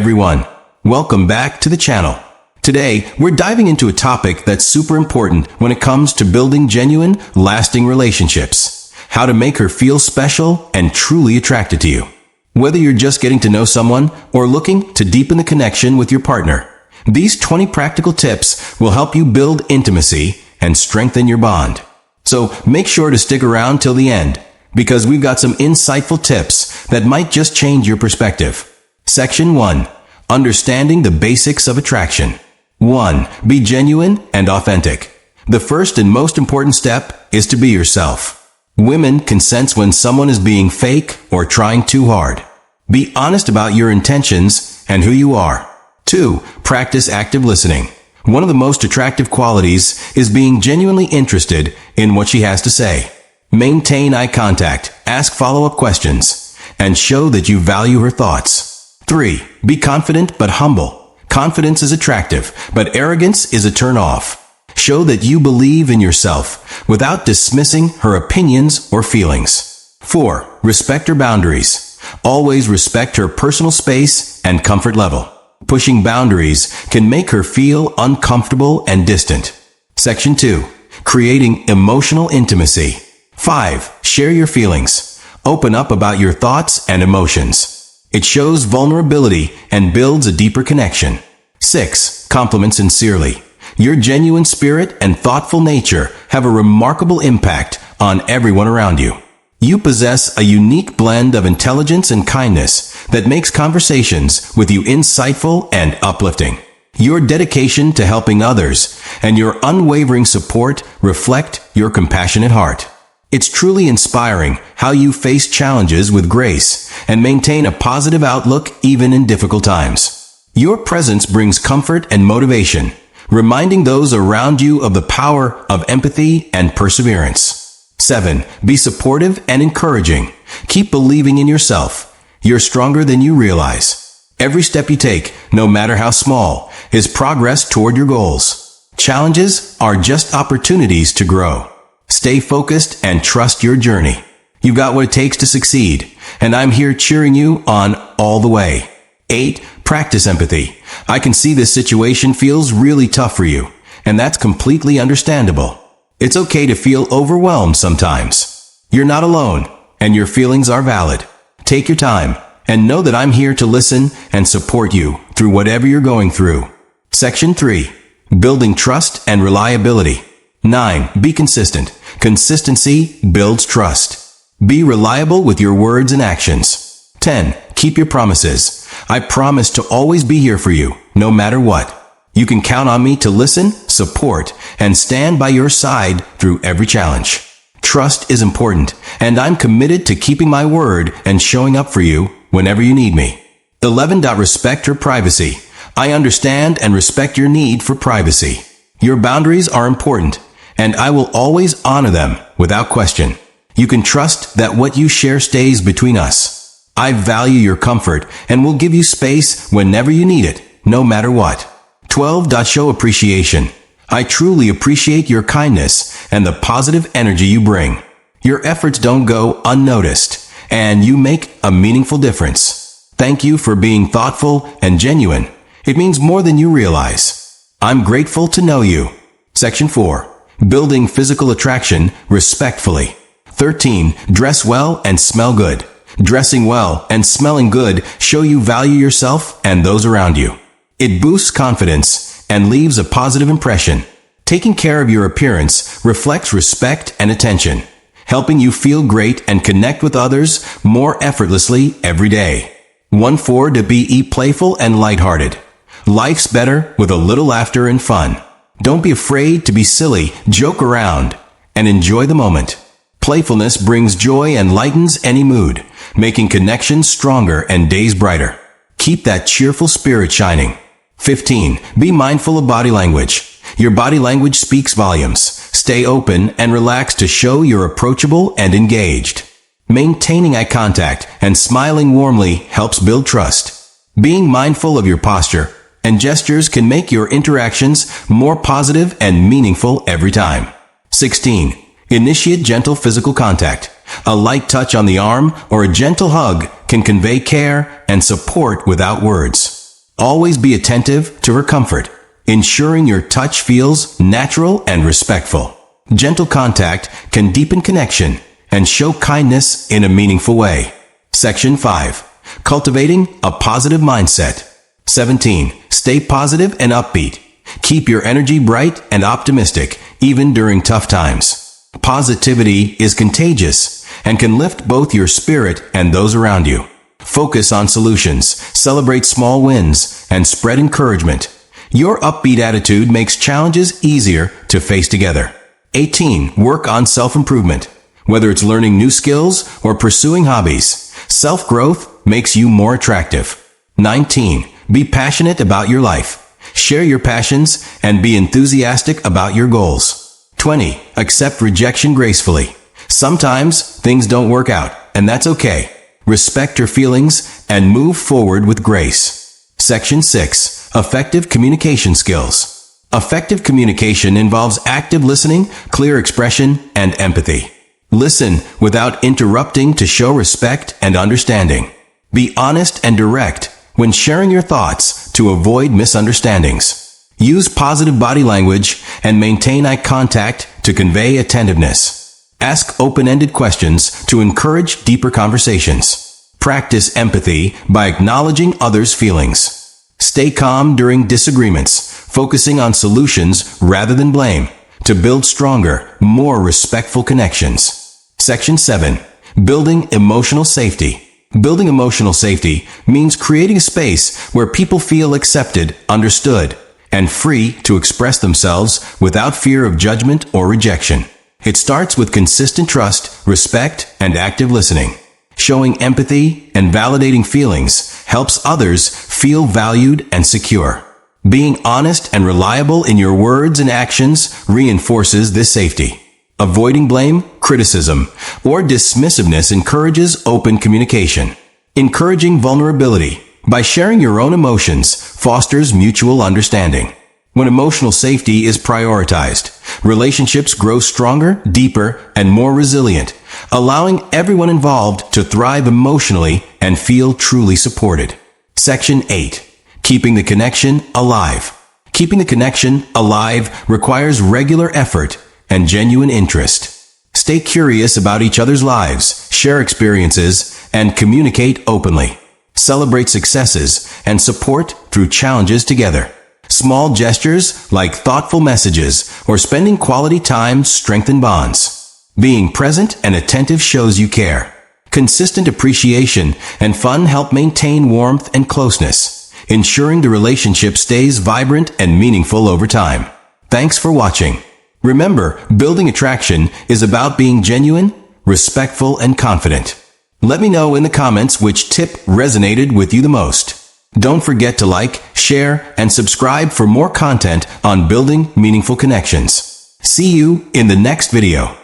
everyone. Welcome back to the channel. Today, we're diving into a topic that's super important when it comes to building genuine, lasting relationships. How to make her feel special and truly attracted to you. Whether you're just getting to know someone or looking to deepen the connection with your partner, these 20 practical tips will help you build intimacy and strengthen your bond. So make sure to stick around till the end, because we've got some insightful tips that might just change your perspective. Section 1. Understanding the basics of attraction. 1. Be genuine and authentic. The first and most important step is to be yourself. Women can sense when someone is being fake or trying too hard. Be honest about your intentions and who you are. 2. Practice active listening. One of the most attractive qualities is being genuinely interested in what she has to say. Maintain eye contact, ask follow-up questions, and show that you value her thoughts. 3. Be confident but humble. Confidence is attractive, but arrogance is a turn-off. Show that you believe in yourself without dismissing her opinions or feelings. 4. Respect her boundaries. Always respect her personal space and comfort level. Pushing boundaries can make her feel uncomfortable and distant. Section 2. Creating emotional intimacy. 5. Share your feelings. Open up about your thoughts and emotions. It shows vulnerability and builds a deeper connection. 6. Compliment sincerely. Your genuine spirit and thoughtful nature have a remarkable impact on everyone around you. You possess a unique blend of intelligence and kindness that makes conversations with you insightful and uplifting. Your dedication to helping others and your unwavering support reflect your compassionate heart. It's truly inspiring how you face challenges with grace and maintain a positive outlook even in difficult times. Your presence brings comfort and motivation, reminding those around you of the power of empathy and perseverance. 7. Be supportive and encouraging. Keep believing in yourself. You're stronger than you realize. Every step you take, no matter how small, is progress toward your goals. Challenges are just opportunities to grow. Stay focused and trust your journey. You've got what it takes to succeed, and I'm here cheering you on all the way. 8. Practice empathy. I can see this situation feels really tough for you, and that's completely understandable. It's okay to feel overwhelmed sometimes. You're not alone, and your feelings are valid. Take your time, and know that I'm here to listen and support you through whatever you're going through. Section 3. Building trust and reliability. 9. Be consistent. Consistency builds trust. Be reliable with your words and actions. 10. Keep your promises. I promise to always be here for you, no matter what. You can count on me to listen, support, and stand by your side through every challenge. Trust is important, and I'm committed to keeping my word and showing up for you whenever you need me. 11. Respect her privacy. I understand and respect your need for privacy. Your boundaries are important, and I will always honor them without question. You can trust that what you share stays between us. I value your comfort and will give you space whenever you need it, no matter what. 12. Show appreciation. I truly appreciate your kindness and the positive energy you bring. Your efforts don't go unnoticed, and you make a meaningful difference. Thank you for being thoughtful and genuine. It means more than you realize. I'm grateful to know you. Section 4. Building physical attraction respectfully. 13. Dress well and smell good. Dressing well and smelling good show you value yourself and those around you. It boosts confidence and leaves a positive impression. Taking care of your appearance reflects respect and attention, helping you feel great and connect with others more effortlessly every day. 4. Be playful and lighthearted. Life's better with a little laughter and fun. Don't be afraid to be silly, joke around, and enjoy the moment. Playfulness brings joy and lightens any mood, making connections stronger and days brighter. Keep that cheerful spirit shining. 15. Be mindful of body language. Your body language speaks volumes. Stay open and relaxed to show you're approachable and engaged. Maintaining eye contact and smiling warmly helps build trust. Being mindful of your posture and gestures can make your interactions more positive and meaningful every time. 16. Initiate gentle physical contact. A light touch on the arm or a gentle hug can convey care and support without words. Always be attentive to her comfort, ensuring your touch feels natural and respectful. Gentle contact can deepen connection and show kindness in a meaningful way. Section 5. Cultivating a positive mindset. 17. Stay positive and upbeat. Keep your energy bright and optimistic, even during tough times. Positivity is contagious and can lift both your spirit and those around you. Focus on solutions, celebrate small wins, and spread encouragement. Your upbeat attitude makes challenges easier to face together. 18. Work on self-improvement. Whether it's learning new skills or pursuing hobbies, self-growth makes you more attractive. 19. Be passionate about your life. Share your passions and be enthusiastic about your goals. 20. Accept rejection gracefully. Sometimes things don't work out, and that's okay. Respect your feelings and move forward with grace. Section 6. Effective communication skills. Effective communication involves active listening, clear expression, and empathy. Listen without interrupting to show respect and understanding. Be honest and direct when sharing your thoughts to avoid misunderstandings. Use positive body language and maintain eye contact to convey attentiveness. Ask open-ended questions to encourage deeper conversations. Practice empathy by acknowledging others' feelings. Stay calm during disagreements, focusing on solutions rather than blame to build stronger, more respectful connections. Section 7. Building emotional safety. Building emotional safety means creating a space where people feel accepted, understood, and free to express themselves without fear of judgment or rejection. It starts with consistent trust, respect, and active listening. Showing empathy and validating feelings helps others feel valued and secure. Being honest and reliable in your words and actions reinforces this safety. Avoiding blame, criticism, or dismissiveness encourages open communication. Encouraging vulnerability by sharing your own emotions fosters mutual understanding. When emotional safety is prioritized, relationships grow stronger, deeper, and more resilient, allowing everyone involved to thrive emotionally and feel truly supported. Section 8. Keeping the connection alive. Keeping the connection alive requires regular effort and genuine interest. Stay curious about each other's lives, share experiences, and communicate openly. Celebrate successes and support through challenges together. Small gestures like thoughtful messages or spending quality time strengthen bonds. Being present and attentive shows you care. Consistent appreciation and fun help maintain warmth and closeness, ensuring the relationship stays vibrant and meaningful over time. Thanks for watching. Remember, building attraction is about being genuine, respectful, and confident. Let me know in the comments which tip resonated with you the most. Don't forget to like, share, and subscribe for more content on building meaningful connections. See you in the next video.